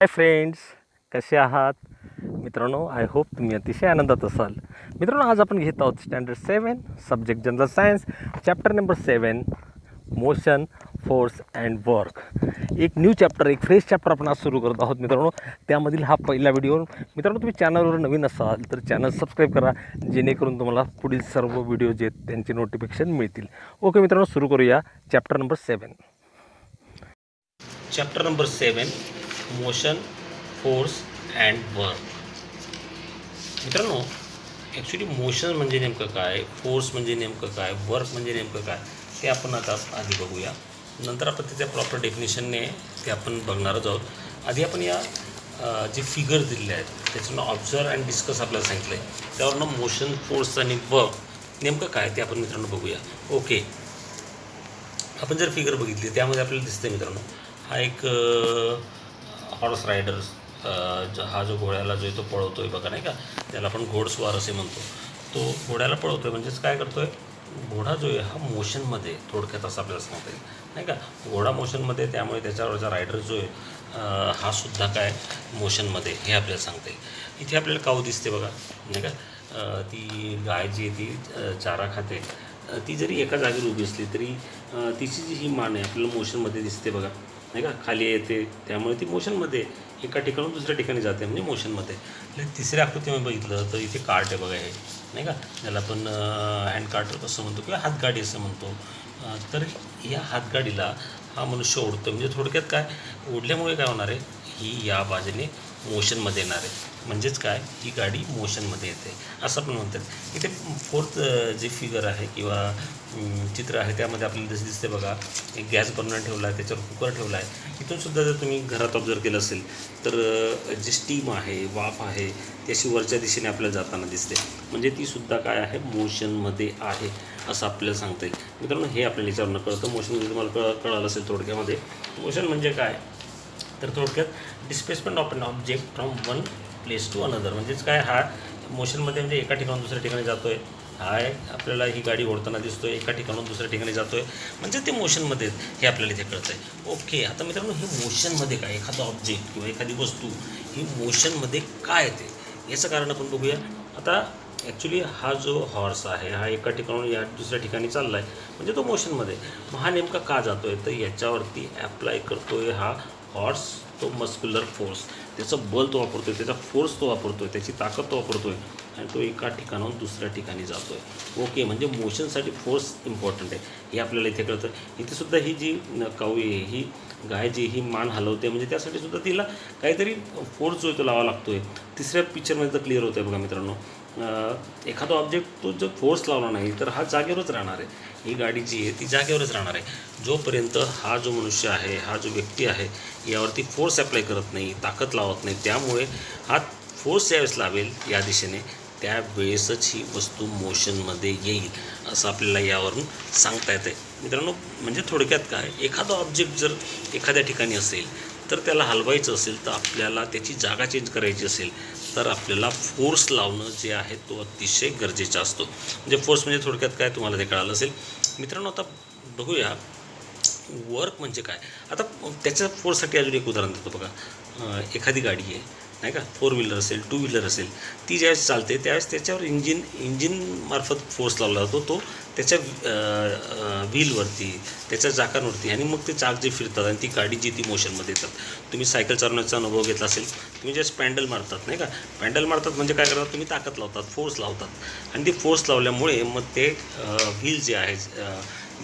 Hi friends, कसे आहात मित्रांनो? आय होप तुम्ही अतिशय आनंदात असाल. मित्रांनो, आज आपण घेत आहोत standard 7 subject general science, chapter number 7 motion, force and work. एक न्यू चॅप्टर, एक फ्रेश चॅप्टर आपण आज सुरू करत आहोत मित्रांनो. त्यामधील हा पहिला व्हिडिओ. मित्रांनो, तुम्ही चॅनलवर नवीन असाल तर चॅनल सबस्क्राईब करा, जेणेकरून तुम्हाला पुढील सर्व व्हिडिओ जे आहेत त्यांचे नोटिफिकेशन मिळतील. ओके मित्रांनो, सुरू करूया chapter number 7. Chapter number 7 motion, force and work. मित्रांनो, ॲक्च्युली मोशन म्हणजे नेमकं काय, फोर्स म्हणजे नेमकं काय, वर्क म्हणजे नेमकं काय, ते आपण आता आधी बघूया. नंतर आपण त्याच्या प्रॉपर डेफिनेशनने ते आपण बघणारच आहोत. आधी आपण या जे फिगर दिलेले आहेत त्याच्यानं ऑब्झर्व अँड डिस्कस आपल्याला सांगितलं आहे, त्यावरनं मोशन, फोर्स आणि वर्क नेमकं काय ते आपण मित्रांनो बघूया. ओके, आपण जर फिगर बघितली त्यामध्ये आपल्याला दिसते मित्रांनो, हा एक हॉर्स रायडर्स, हा जो घोड्याला जो तो पळवतो आहे बघा, नाही का, त्याला आपण घोडस्वार असे म्हणतो. तो घोड्याला पळवतो आहे म्हणजेच काय करतो आहे, घोडा जो आहे हा मोशनमध्ये, थोडक्यात असं आपल्याला सांगता येईल, नाही का. घोडा मोशनमध्ये, त्यामुळे त्याच्यावरचा रायडर जो आहे हा सुद्धा काय मोशनमध्ये, हे आपल्याला सांगता येईल. इथे आपल्याला काऊ दिसते बघा, नाही का. ती गाय जी आहे ती चारा खाते. ती जरी एका जागेवर उभी असली तरी तिची जी ही मान आहे आपल्याला मोशनमध्ये दिसते बघा, नाही का, खाली येते, त्यामुळे ती मोशनमध्ये एका ठिकाणून दुसऱ्या ठिकाणी जाते, म्हणजे मोशनमध्ये. तिसऱ्या आकृतीमध्ये बघितलं तर इथे कार्ट आहे बघा, हे नाही का, ज्याला आपण हँड कार्ट असं म्हणतो किंवा हातगाडी असं म्हणतो. तर या हातगाडीला हा मनुष्य ओढतो, म्हणजे थोडक्यात काय, ओढल्यामुळे काय होणार आहे, ही या बाजूने मोशनमध्ये येणार आहे, म्हणजेच काय, ही गाडी मोशनमध्ये येते असं आपण म्हणतात. इथे फोर्थ जे फिगर आहे किंवा चित्र आहे त्यामध्ये आपल्याला जसं दिसते बघा, एक गॅस बर्नर ठेवला आहे, त्याच्यावर कुकर ठेवला आहे. इथूनसुद्धा जर तुम्ही घरात ऑब्झर्व केलं असेल तर जी स्टीम आहे, वाफ आहे, ती अशी वरच्या दिशेने आपल्याला जाताना दिसते, म्हणजे तीसुद्धा काय आहे, मोशनमध्ये आहे असं आपल्याला सांगता येईल. मित्रांनो, हे आपल्याला याच्यावरनं कळतं. मोशन म्हणजे तुम्हाला कळालं असेल थोडक्यामध्ये. मोशन म्हणजे काय, तर थोडक्यात displacement of an object from one place to another, म्हणजेच काय, हा मोशनमध्ये म्हणजे एका ठिकाणून दुसऱ्या ठिकाणी जातो आहे. हा आपल्याला ही गाडी ओढताना दिसतो आहे, एका ठिकाणून दुसऱ्या ठिकाणी जातो आहे, म्हणजे ते मोशनमध्ये हे आपल्याला इथे कळतं आहे. ओके, आता मित्रांनो, हे मोशनमध्ये काय, एखादा ऑब्जेक्ट किंवा एखादी वस्तू ही मोशनमध्ये काय येते याचं कारण आपण बघूया. आता ॲक्च्युली हा जो हॉर्स आहे हा एका ठिकाणून या दुसऱ्या ठिकाणी चालला आहे, म्हणजे तो मोशनमध्ये. मग हा नेमका का जातो आहे, तर याच्यावरती ॲप्लाय करतो आहे हा हॉर्स तो मस्क्युलर फोर्स, त्याचं बल तो वापरतो आहे, त्याचा फोर्स तो वापरतो आहे, त्याची ताकद तो वापरतो आहे, आणि तो एका ठिकाणाहून दुसऱ्या ठिकाणी जातो आहे. ओके, म्हणजे मोशनसाठी फोर्स इम्पॉर्टंट आहे हे आपल्याला इथे कळतं. इथेसुद्धा ही जी काऊ आहे, ही गाय जी ही मान हलवते, म्हणजे त्यासाठी सुद्धा तिला काहीतरी फोर्स जो आहे तो लावा लागतो आहे. तिसऱ्या पिक्चरमध्ये तर क्लिअर होतं आहे बघा मित्रांनो, एखादा ऑब्जेक्ट तो जर फोर्स लावला नाही तर हा जागेवरच राहणार आहे. ही गाडी जी आहे ती जागेवरच राहणार आहे जोपर्यंत हा जो मनुष्य आहे, हा जो व्यक्ती आहे, यावरती फोर्स अप्लाय करत नाही, ताकद लावत नाही. त्यामुळे हा फोर्स ज्यावेळेस लावेल या दिशेने, त्यावेळेसच ही वस्तू मोशनमध्ये येईल असं आपल्याला यावरून सांगता येतं आहे मित्रांनो. म्हणजे थोडक्यात काय, एखादा ऑब्जेक्ट जर एखाद्या ठिकाणी असेल तर त्याला हलवायचं असेल, तर आपल्याला त्याची जागा चेंज करायची असेल तर आपल्याला फोर्स लावणं जे आहे तो अतिशय गरजेचा असतो. म्हणजे फोर्स म्हणजे थोडक्यात काय, तुम्हाला ते कळालं असेल मित्रांनो. आता बघूया वर्क म्हणजे काय. आता त्याच्या फोर्ससाठी अजून एक उदाहरण देतो बघा. एखादी गाडी आहे, नाही का, 4 व्हीलर असेल, 2 व्हीलर असेल, ती ज्यावेळेस चालते त्यावेळेस त्याच्यावर इंजिनमार्फत फोर्स लावला जातो, तो त्याच्या व्हीलवरती, त्याच्या चाकांवरती, आणि मग ते चाक जे फिरतात आणि ती गाडी जी ती मोशनमध्ये येतात. तुम्ही सायकल चालवण्याचा अनुभव घेतला असेल, तुम्ही ज्यावेळेस पॅन्डल मारतात, नाही का, पॅन्डल मारतात म्हणजे काय करतात, तुम्ही ताकद लावतात, फोर्स लावतात, आणि ती फोर्स लावल्यामुळे मग ते व्हील जे आहे,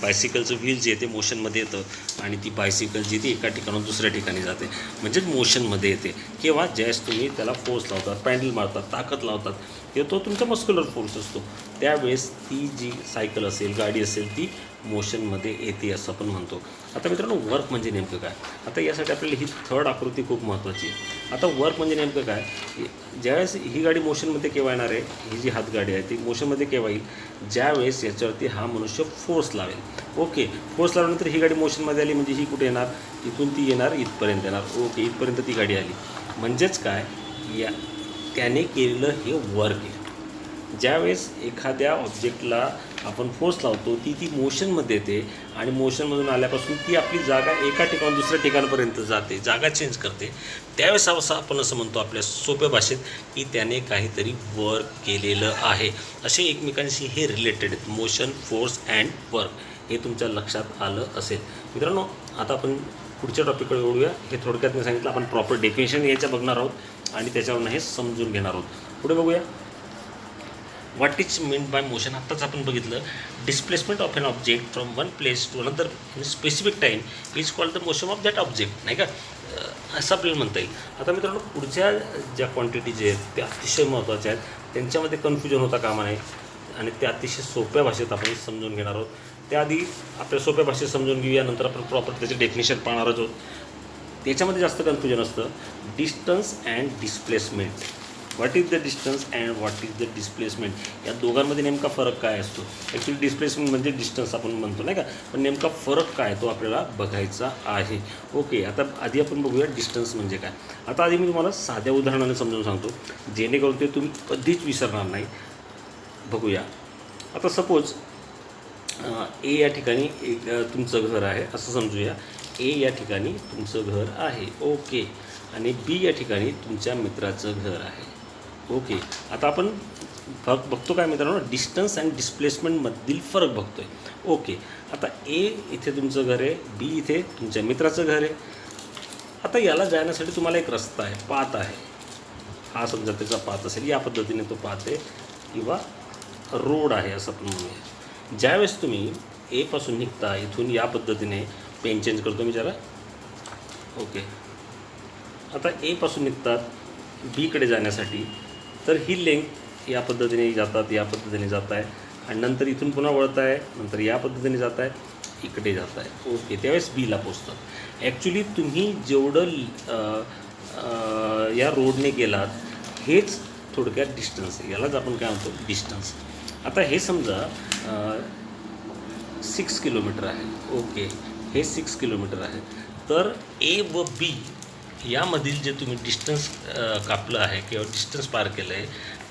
बायसिकलचं व्हील जे आहे ते मोशनमध्ये येतं, आणि ती बायसिकल जी ती एका ठिकाणून दुसऱ्या ठिकाणी जाते, म्हणजेच मोशनमध्ये येते. किंवा ज्यावेळेस तुम्ही त्याला फोर्स लावतात, पॅन्डल मारतात, ताकद लावतात, किंवा तो तुमचा मस्क्युलर फोर्स असतो, त्यावेळेस ती जी सायकल असेल, गाडी असेल, ती मोशनमध्ये येते असं आपण म्हणतो. आता मित्रांनो, वर्क म्हणजे नेमकं काय. आता यासाठी आपल्याला ही थर्ड आकृती खूप महत्त्वाची आहे. आता वर्क म्हणजे नेमकं काय, ज्यावेळेस ही गाडी मोशनमध्ये केव्हा येणार आहे, ही जी हातगाडी आहे ती मोशनमध्ये केव्हा येईल, ज्यावेळेस याच्यावरती हा मनुष्य फोर्स लावेल. ओके, फोर्स लावल्यानंतर ही गाडी मोशनमध्ये आली, म्हणजे ही कुठे येणार, इथून ती येणार, इथपर्यंत येणार. ओके, इथपर्यंत ती गाडी आली, म्हणजेच काय, त्याने केलेलं हे वर्क आहे. ज्यावेळेस एखाद्या ऑब्जेक्टला आपण फोर्स लावतो ती मोशनमध्ये येते आणि मोशनमधून आल्यापासून ती आपली जागा एका ठिकाणून दुसऱ्या ठिकाणापर्यंत जाते, जागा चेंज करते. त्यावेळेस आपण असं म्हणतो आपल्या सोप्या भाषेत की त्याने काहीतरी वर्क केलेलं आहे. असे एकमेकांशी हे रिलेटेड आहेत, मोशन, फोर्स अँड वर्क. हे तुमच्या लक्षात आलं असेल. मित्रांनो, आता आपण पुढच्या टॉपिककडे वळूया. हे थोडक्यात मी सांगितलं, आपण प्रॉपर डेफिनेशन यायचं बघणार आहोत आणि त्याच्यावरून हे समजून घेणार आहोत. पुढे बघूया, what is mean by motion. आत्ताच आपण बघितलं, displacement of an object from one place to another in specific time is called the motion of that object, नाही का, असं आपल्याला म्हणता येईल. आता मित्रांनो, पुढच्या ज्या क्वांटिटी जे आहेत त्या अतिशय महत्त्वाच्या आहेत, त्यांच्यामध्ये कन्फ्युजन होता कामा नये आणि त्या अतिशय सोप्या भाषेत आपण समजून घेणार आहोत. त्याआधी आपल्या सोप्या भाषेत समजून घेऊया, नंतर आपण प्रॉपर त्याचे डेफिनेशन पाहणारच आहोत. त्याच्यामध्ये जास्त कन्फ्युजन असतं. Distance and displacement. What is the distance and what is the displacement. या दोघांमध्ये नेमका फरक काय असतो. ॲक्च्युली डिस्प्लेसमेंट म्हणजे डिस्टन्स आपण म्हणतो, नाही का, पण नेमका फरक काय तो आपल्याला बघायचा आहे. ओके, आता आधी आपण बघूया डिस्टन्स म्हणजे काय. आता आधी मी तुम्हाला साध्या उदाहरणाने समजून सांगतो, जेणेकरून ते तुम्ही कधीच विसरणार नाही. बघूया, आता सपोज ए या ठिकाणी तुमचं घर आहे असं समजूया. ए या ठिकाणी तुमचं घर आहे, ओके, आणि बी या ठिकाणी तुमच्या मित्राचं घर आहे, ओके. आता आपण बघतो काय मित्रांनो, डिस्टन्स अँड डिस्प्लेसमेंटमधील फरक बघतो आहे, ओके. आता ए इथे तुमचं घर आहे, बी इथे तुमच्या मित्राचं घर आहे. आता याला जाण्यासाठी तुम्हाला एक रस्ता आहे, पाथ आहे. हा समजा त्याचा पाथ असेल, या पद्धतीने तो पाथ आहे किंवा रोड आहे असं आपण म्हणूया. ज्यावेळेस तुम्ही एपासून निघता, इथून या पद्धतीने पेन चेंज करतो मी जरा, ओके. आता एपासून निघतात बीकडे जाण्यासाठी, तर ही लेंथ या पद्धतीने जातात, या पद्धतीने जात आहे, आणि नंतर इथून पुन्हा वळत आहे, नंतर या पद्धतीने जात आहे, इकडे जात आहे, ओके. त्यावेळेस बीला पोचतात. ॲक्च्युली तुम्ही जेवढं या रोडने गेलात हेच थोडक्यात डिस्टन्स आहे. यालाच आपण काय म्हणतो, डिस्टन्स. आता हे समजा 6 किलोमीटर आहे, ओके. हे 6 किलोमीटर आहे. तर ए व बी यामधील जे तुम्ही डिस्टन्स कापलं आहे किंवा डिस्टन्स पार केलं आहे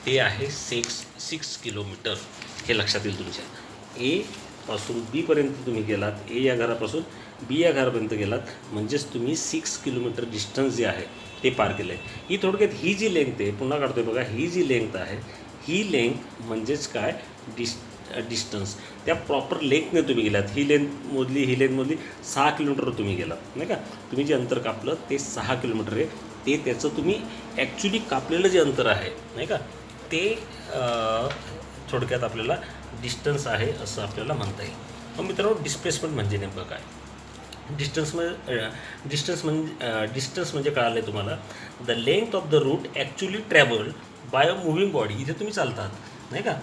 ते आहे 6 किलोमीटर. हे लक्षात येईल तुमच्या. ए पासून बीपर्यंत तुम्ही गेलात, ए या घरापासून बी या घरापर्यंत गेलात, म्हणजेच तुम्ही 6 किलोमीटर डिस्टन्स जे आहे ते पार केलं आहे. ही थोडक्यात ही जी लेंथ आहे, पुन्हा काढतो आहे बघा, ही जी लेंथ आहे, ही लेंथ म्हणजेच काय, डिस्टन्स. त्या प्रॉपर लेंथने तुम्ही गेलात, ही लेंथ मोजली, ही लेंथ मोजली, 6 किलोमीटर तुम्ही गेलात, नाही का. तुम्ही जे अंतर कापलं ते 6 किलोमीटर आहे. ते त्याचं तुम्ही ॲक्च्युली कापलेलं जे अंतर आहे, नाही का, ते थोडक्यात आपल्याला डिस्टन्स आहे असं आपल्याला म्हणता येईल. मग मित्रांनो, डिस्प्लेसमेंट म्हणजे नेमकं काय. डिस्टन्स म्हणजे कळालं आहे तुम्हाला, the length of the route actually travelled by a moving body. इथे तुम्ही चालतात, नाही का,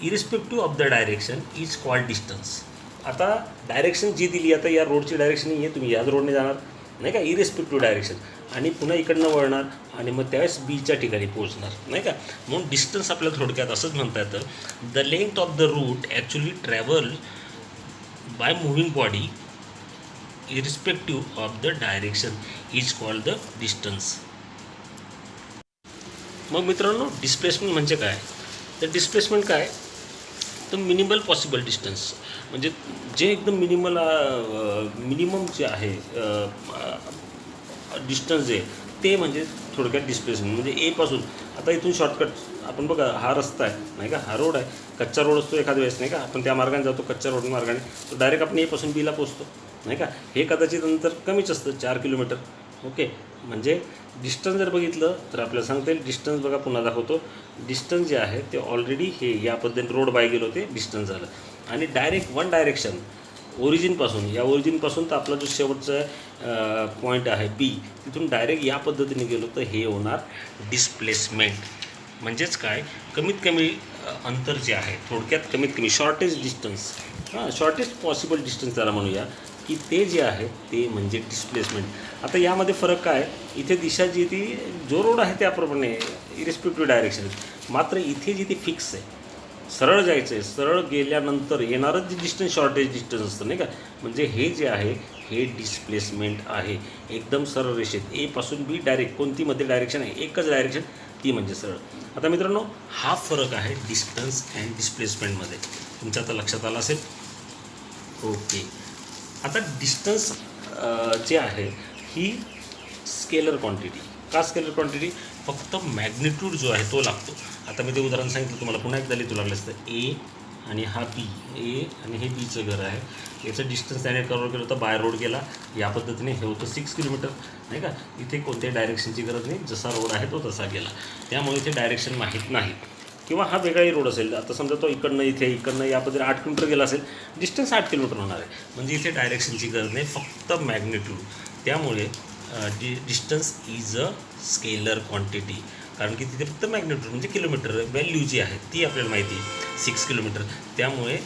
irrespective of the direction is called distance. आता डायरेक्शन जी दिली, आता या रोडची डायरेक्शन नाही आहे, तुम्ही याच रोडने जाणार, नाही का, इरिस्पेक्टिव्ह डायरेक्शन, आणि पुन्हा इकडनं वळणार आणि मग त्यावेळेस बीच्या ठिकाणी पोहोचणार, नाही का. म्हणून डिस्टन्स आपल्याला थोडक्यात असंच म्हणता येतं, the length of the route actually travel by moving body irrespective of the direction is called the distance. मग मित्रांनो, डिस्प्लेसमेंट म्हणजे काय. तर डिस्प्लेसमेंट काय, तर मिनिमल पॉसिबल डिस्टन्स, म्हणजे जे एकदम मिनिमम जे आहे डिस्टन्स जे ते म्हणजे थोडक्यात डिस्प्लेसमेंट. म्हणजे एपासून, आता इथून शॉर्टकट आपण बघा, हा रस्ता आहे, नाही का, हा रोड आहे, कच्चा रोड असतो एखाद्या वेळेस, नाही का, आपण त्या मार्गाने जातो, कच्च्या रोड मार्गाने, तो डायरेक्ट आपण एपासून बीला पोचतो, नाही का. हे कदाचित अंतर कमीच असतं, 4 किलोमीटर, ओके. म्हणजे डिस्टन्स जर बघितलं तर आपल्याला सांगता येईल, डिस्टन्स बघा, पुन्हा दाखवतो. डिस्टन्स जे आहे ते ऑलरेडी हे या पद्धतीने रोड बाय गेलो ते डिस्टन्स झालं. आणि डायरेक्ट वन डायरेक्शन ओरिजिनपासून, या ओरिजिनपासून तर आपला जो शेवटचा पॉईंट आहे बी, तिथून डायरेक्ट या पद्धतीने गेलो तर हे होणार डिस्प्लेसमेंट. म्हणजेच काय, कमीत कमी अंतर जे आहे, थोडक्यात कमीत कमी shortest distance, shortest possible distance त्याला म्हणूया, की ते जे आहे ते म्हणजे डिस्प्लेसमेंट. आता यामध्ये फरक काय, इथे दिशा जी ती जो रोड आहे त्याप्रमाणे इरिस्पेक्टिव्ह डायरेक्शन, मात्र इथे जी ती फिक्स आहे, सरळ जायचं आहे, सरळ गेल्यानंतर येणारच जे डिस्टन्स शॉर्टेज डिस्टन्स असतं, नाही का. म्हणजे हे जे आहे हे डिस्प्लेसमेंट आहे, एकदम सरळ रेषेत एपासून बी डायरेक्ट कोणती मध्ये डायरेक्शन आहे, एकच डायरेक्शन, ती म्हणजे सरळ. आता मित्रांनो, हा फरक आहे डिस्टन्स अँड डिस्प्लेसमेंटमध्ये. तुमच्या आता लक्षात आलं असेल. ओके. आता डिस्टन्स जे आहे ही स्केलर क्वांटिटी. का स्केलर क्वांटिटी? फक्त मॅग्निट्यूड जो आहे तो लागतो. आता मी ते उदाहरण सांगितलं तुम्हाला, पुन्हा एकदा लिहितो लागलं असतं. ए आणि हा बी, ए आणि हे बीचं घर आहे. याचं डिस्टन्स त्याने कव्हर केलं होतं, बाय रोड गेला या पद्धतीने. हे होतं 6 किलोमीटर नाही का. इथे कोणत्याही डायरेक्शनची गरज नाही, जसा रोड आहे तो तसा गेला. त्यामुळे इथे डायरेक्शन माहीत नाही. किंवा हा वेगळाही रोड असेल, आता समजा तो इकडनं इकडनं या पद्धतीने 8 किलोमीटर गेला असेल, डिस्टन्स 8 किलोमीटर होणार आहे. म्हणजे इथे डायरेक्शनची गरज नाही, फक्त मॅग्निट्यूड. त्यामुळे distance is a scalar quantity. कारण की तिथे फक्त मॅग्निट्यूड म्हणजे किलोमीटर व्हॅल्यू जी आहे ती आपल्याला माहिती आहे 6 किलोमीटर. त्यामुळे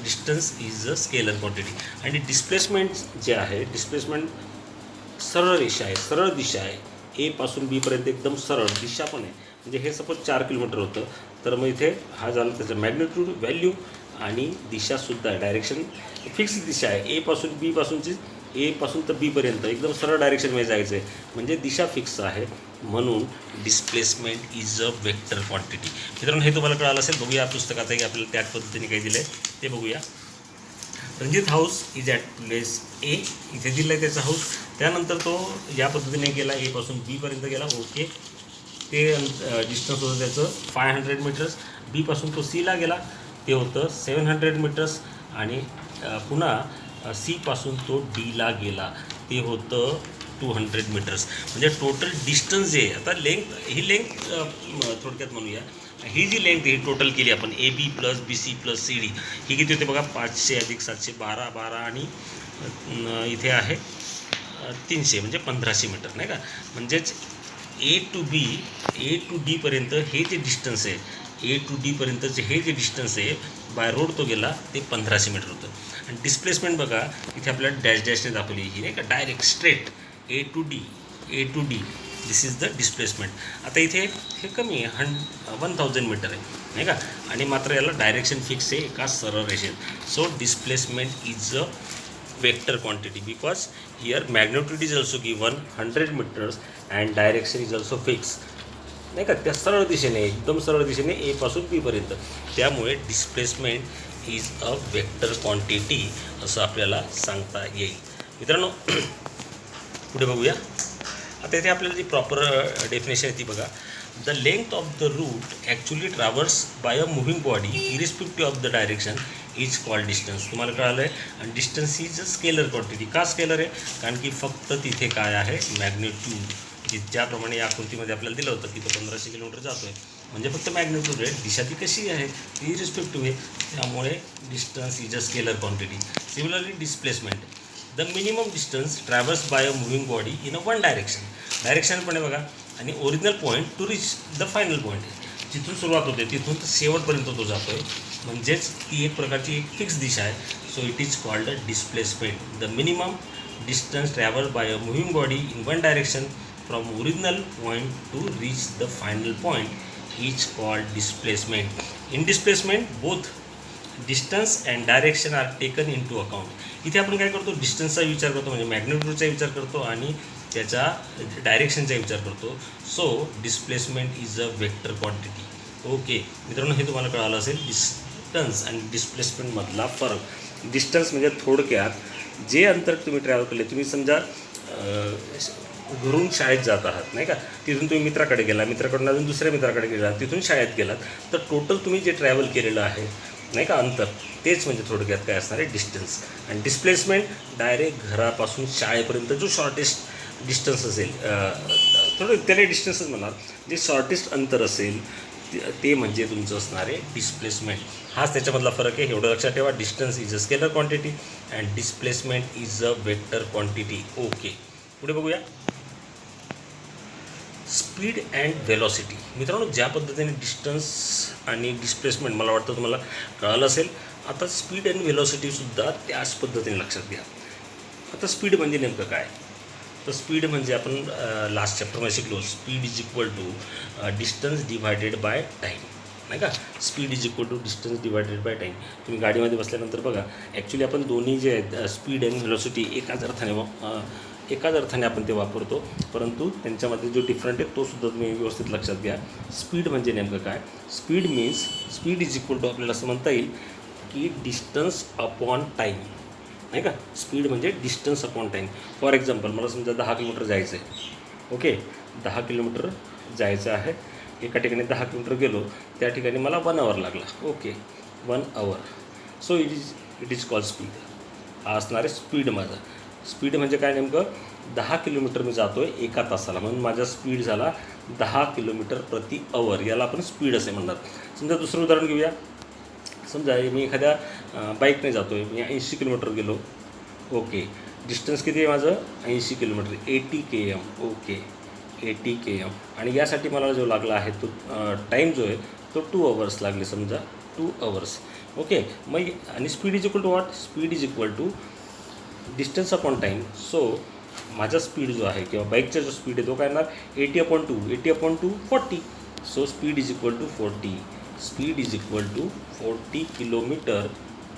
distance is a scalar quantity. आणि डिस्प्लेसमेंट जे आहे, डिस्प्लेसमेंट सरळ रेषा आहे, सरळ दिशा आहे. ए पासून बीपर्यंत एकदम सरळ दिशा पण आहे. म्हणजे हे सपोज 4 किलोमीटर होतं, तर मग इथे हा झाला त्याचं मॅग्निट्यूड व्हॅल्यू आणि दिशासुद्धा डायरेक्शन फिक्स दिशा आहे. ए पासून तर बीपर्यंत एकदम सरळ डायरेक्शनमध्ये जायचं आहे, म्हणजे दिशा फिक्स आहे. म्हणून displacement is a vector quantity. मित्रांनो हे तुम्हाला कळालं असेल. बघूया पुस्तकात आहे की आपल्याला त्याच पद्धतीने काही दिलं आहे ते बघूया. Ranjit house is at place A, इथे दिलं आहे त्याचा हाऊस. त्यानंतर तो या पद्धतीने गेला, ए पासून बीपर्यंत गेला. ओके. ते डिस्टन्स होतं त्याचं 500 मीटर्स. बीपासून तो सीला गेला, ते होतं 700 मीटर्स. आणि पुन्हा सीपासून तो डीला गेला, ते होतं 200 मीटर्स. म्हणजे टोटल डिस्टन्स जे आहे, आता ही लेंथ थोडक्यात म्हणूया. ही जी लेंथ ही टोटल केली आपण, A B plus B C plus C D, ही किती होते बघा, 500 अधिक 700 12 आणि इथे आहे 300 म्हणजे 1500 मीटर नाही का. म्हणजेच ए टू डीपर्यंत हे जे डिस्टन्स आहे, ए टू डीपर्यंतचे हे जे डिस्टन्स आहे बाय रोड तो गेला, ते 1500 मीटर होतं. आणि डिस्प्लेसमेंट बघा इथे आपल्याला डॅशने दाखवली, ही नाही का direct straight A to D this is the displacement. आता इथे हे कमी आहे, 1000 मीटर आहे नाही का. आणि मात्र याला डायरेक्शन फिक्स आहे एका सरळ रेषेत. So displacement is a vector quantity because here magnitude is also given 100 metres and direction is also fix नाही का. त्या सरळ दिशेने, एकदम सरळ दिशेने ए पासून बीपर्यंत. त्यामुळे displacement is a vector quantity असं आपल्याला सांगता येईल. मित्रांनो पुढे बघूया. आता इथे आपल्याला जी प्रॉपर डेफिनेशन आहे ती बघा. The length of the route actually traverse by a moving body irrespective of the direction is called distance. तुम्हाला कळालं आहे. आणि distance is a scalar quantity. का स्केलर आहे? कारण की फक्त तिथे काय आहे, मॅग्निट्यूड. ज्याप्रमाणे या आकृतीमध्ये आपल्याला दिलं होतं की तो 1500 किलोमीटर जातो आहे, म्हणजे फक्त मॅग्निट्यूड आहे. दिशा ती कशी आहे, ती इरिस्पेक्टिव्ह आहे. त्यामुळे distance is a scalar quantity. Similarly displacement, the minimum distance traverse by a moving body in a one direction पण आहे बघा. आणि original point to reach the final point आहे. जिथून सुरुवात होते तिथून तर शेवटपर्यंत तो जातो आहे. म्हणजेच ती एक प्रकारची एक फिक्स दिशा आहे. So it is called a displacement. The minimum distance travels by a moving body in one direction from original point to reach the final point is called displacement. In displacement both distance and direction are taken into account. इथे आपण काय करतो, डिस्टन्सचा विचार करतो म्हणजे मॅग्निट्यूडचा विचार करतो आणि त्याचा डायरेक्शनचा विचार करतो. So displacement is a vector quantity. Okay मित्रांनो हे तुम्हाला कळालं असेल डिस्टन्स आणि डिस्प्लेसमेंटमधला फरक. डिस्टन्स म्हणजे थोडक्यात जे अंतर तुम्ही ट्रॅव्हल केले, तुम्ही समजा घरून शाळेत जात आहात नाही का, तिथून तुम्ही मित्राकडे गेला, मित्राकडून अजून दुसऱ्या मित्राकडे गेला, तिथून शाळेत गेलात, तर टोटल तुम्ही जे ट्रॅव्हल केलेलं आहे नाही का अंतर, तेच म्हणजे थोडक्यात काय असणार आहे डिस्टन्स. आणि डिस्प्लेसमेंट डायरेक्ट घरापासून शाळेपर्यंत जो शॉर्टेस्ट डिस्टन्स असेल, थोडं त्याला डिस्टन्सच म्हणणार, जे शॉर्टेस्ट अंतर असेल ते म्हणजे तुमचं असणार आहे डिस्प्लेसमेंट. हाच त्याच्यामधला फरक आहे, एवढं लक्षात ठेवा. Distance is a scalar quantity and displacement is a vector quantity. Okay पुढे बघूया. Speed and velocity. मित्रांनो ज्या पद्धतीने डिस्टन्स आणि डिस्प्लेसमेंट मला वाटतं तुम्हाला कळालं असेल. आता स्पीड अँड व्हेलॉसिटीसुद्धा त्याच पद्धतीने लक्षात घ्या. आता स्पीड म्हणजे नेमकं काय, तर स्पीड म्हणजे आपण लास्ट चॅप्टरमध्ये शिकलो, speed is equal to distance divided by time नाही का. Speed is equal to distance divided by time. तुम्ही गाडीमध्ये बसल्यानंतर बघा ॲक्च्युली आपण दोन्ही जे आहेत स्पीड आणि व्हेलॉसिटी एकाच अर्थाने आपण ते वापरतो, परंतु त्यांच्यामध्ये जो डिफरंट आहे तो सुद्धा तुम्ही व्यवस्थित लक्षात घ्या. स्पीड म्हणजे नेमकं काय, speed means speed is equal to आपल्याला असं म्हणता येईल की डिस्टन्स अपॉन टाईम, नाही का. स्पीड म्हणजे distance upon time. For example मला समजा 10 किलोमीटर जायचं आहे. ओके, 10 किलोमीटर जायचं आहे. एका ठिकाणी 10 किलोमीटर गेलो, त्या ठिकाणी मला 1 आवर लागला. Okay, 1 hour. So it is called speed. हा असणार आहे स्पीड माझा. स्पीड म्हणजे काय नेमकं, 10 किलोमीटर मी जातो आहे एका तासाला, म्हणून माझा स्पीड झाला 10 किलोमीटर प्रति आवर. याला आपण स्पीड असे म्हणतात. समजा दुसरं उदाहरण घेऊया. समजा मी एखाद्या बाईकने जातो आहे, मी 80 किलोमीटर गेलो. ओके, डिस्टन्स किती आहे माझं, 80 किलोमीटर, 80 km. Okay, 80 km. आणि यासाठी मला जो लागला आहे तो टाईम जो आहे तो 2 आवर्स लागले, समजा 2 आवर्स. ओके, मग आणि speed is equal to what, speed is equal to distance upon time. So माझा स्पीड जो आहे किंवा बाईकचा जो स्पीड आहे तो काय येणार, 80/2, 80/2 40. So speed is equal to 40. Speed is equal to 40 kilometre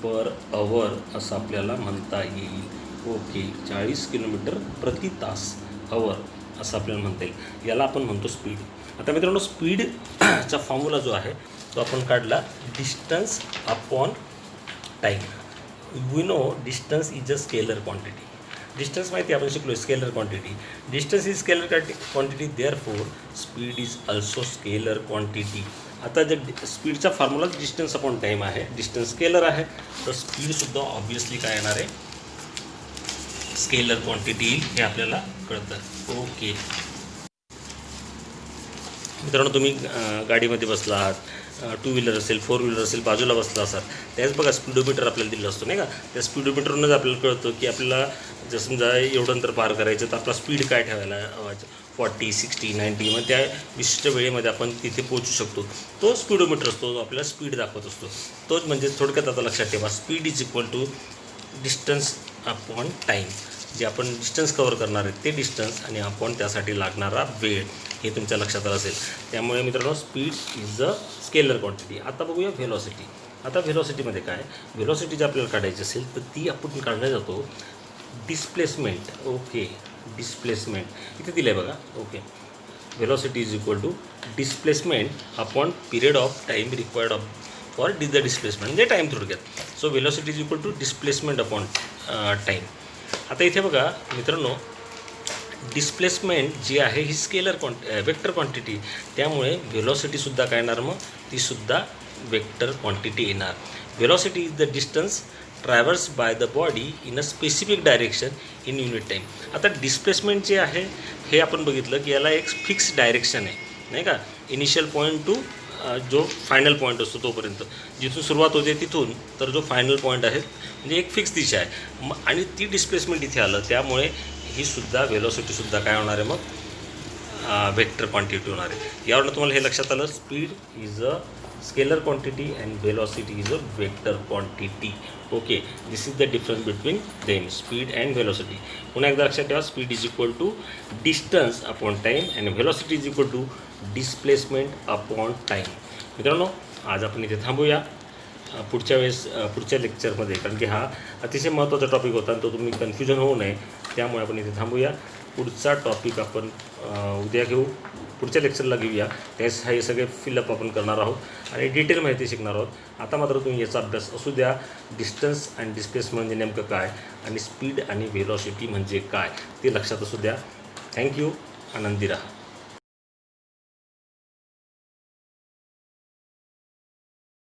per hour असं आपल्याला म्हणता येईल. ओके, 40 किलोमीटर प्रति तास, आवर असं आपल्याला म्हणता येईल. याला आपण म्हणतो स्पीड. आता मित्रांनो, स्पीडचा फॉर्म्युला जो आहे तो आपण काढला, distance upon time. We know distance is a scalar quantity. Distance माहिती आपण शिकलो, scalar quantity. Distance is scalar quantity, therefore speed is also scalar quantity. आता जर स्पीडचा फॉर्म्युला डिस्टन्स अपॉन टाईम आहे, डिस्टन्स स्केलर आहे, तर स्पीडसुद्धा ऑब्वियसली काय येणार आहे, स्केलर क्वांटिटी हे आपल्याला कळतं. ओके मित्रांनो, तुम्ही गाडीमध्ये बसला आहात, 2 व्हीलर असेल, 4 व्हीलर असेल, बाजूला बसला असाल, त्याच बघा स्पीडोमीटर आपल्याला दिलं असतो, नाही का. त्या स्पीडोमीटरवरूनच आपल्याला कळतं की आपल्याला जर समजा एवढं अंतर पार करायचं तर आपला स्पीड काय ठेवायला हवायचं, 40, 60, 90. मग त्या विशिष्ट वेळेमध्ये आपण तिथे पोहोचू शकतो. तो स्पीडोमीटर असतो, तो आपल्याला स्पीड दाखवत असतो. तोच म्हणजे थोडक्यात आता लक्षात ठेवा, speed is equal to distance upon time. जे आपण डिस्टन्स कवर करणार आहे ते डिस्टन्स आणि अपॉन त्यासाठी लागणारा वेळ, हे तुमच्या लक्षात आलं असेल. त्यामुळे मित्रांनो, speed is a scalar quantity. आता बघूया व्हेलॉसिटी. आता व्हेलॉसिटीमध्ये काय, व्हेलॉसिटी जर आपल्याला काढायची असेल तर ती आपण काढण्यात जातो डिस्प्लेसमेंट. ओके, डिस्प्लेसमेंट इथे दिलं आहे बघा. Okay, velocity is equal to displacement upon period of time required for the displacement, म्हणजे टाईम थोडक्यात. So velocity is equal to displacement upon time. आता इथे बघा मित्रांनो, डिस्प्लेसमेंट जी आहे ही स्केलर वेक्टर क्वांटिटी, त्यामुळे व्हेलॉसिटीसुद्धा काय येणार, मग तीसुद्धा वेक्टर क्वांटिटी येणार. Velocity is the distance traverse by the body in a specific direction in unit time. आता डिस्प्लेसमेंट जे आहे हे आपण बघितलं की याला एक फिक्स डायरेक्शन आहे, नाही का. इनिशियल पॉईंट टू जो फायनल पॉईंट असतो तोपर्यंत, जिथून सुरुवात होते तिथून तर जो फायनल पॉईंट आहे म्हणजे एक फिक्स दिशा आहे. आणि ती डिस्प्लेसमेंट इथे आलं, त्यामुळे ही सुद्धा व्हेलॉसिटीसुद्धा काय होणार आहे, मग वेक्टर क्वांटिटी होणार आहे. यावरून तुम्हाला हे लक्षात आलं, speed is a scalar quantity and velocity is a vector quantity. Okay, this is the difference between them, speed and velocity. पुन्हा एकदा लक्षात ठेवा, speed is equal to distance upon time and velocity is equal to displacement upon time. मित्रांनो, आज आपण इथे थांबूया. पुढच्या वेळेस पुढच्या लेक्चरमध्ये, कारण की हा अतिशय महत्त्वाचा टॉपिक होता आणि तो तुम्ही कन्फ्युजन होऊ नये, त्यामुळे आपण इथे थांबूया. पुढचा टॉपिक आपण उद्या घेऊ, पुढच्या लेक्चरला घेऊया. त्यास हे सगळे फिलअप आपण करणार आहोत आणि डिटेल माहिती शिकणार आहोत. आता मात्र तुम्ही याचा अभ्यास असू द्या. डिस्टन्स अँड डिस्प्लेसमेंट म्हणजे नेमकं काय आणि स्पीड आणि व्हेलॉसिटी म्हणजे काय ते लक्षात असू द्या. थँक्यू. आनंदी राहा.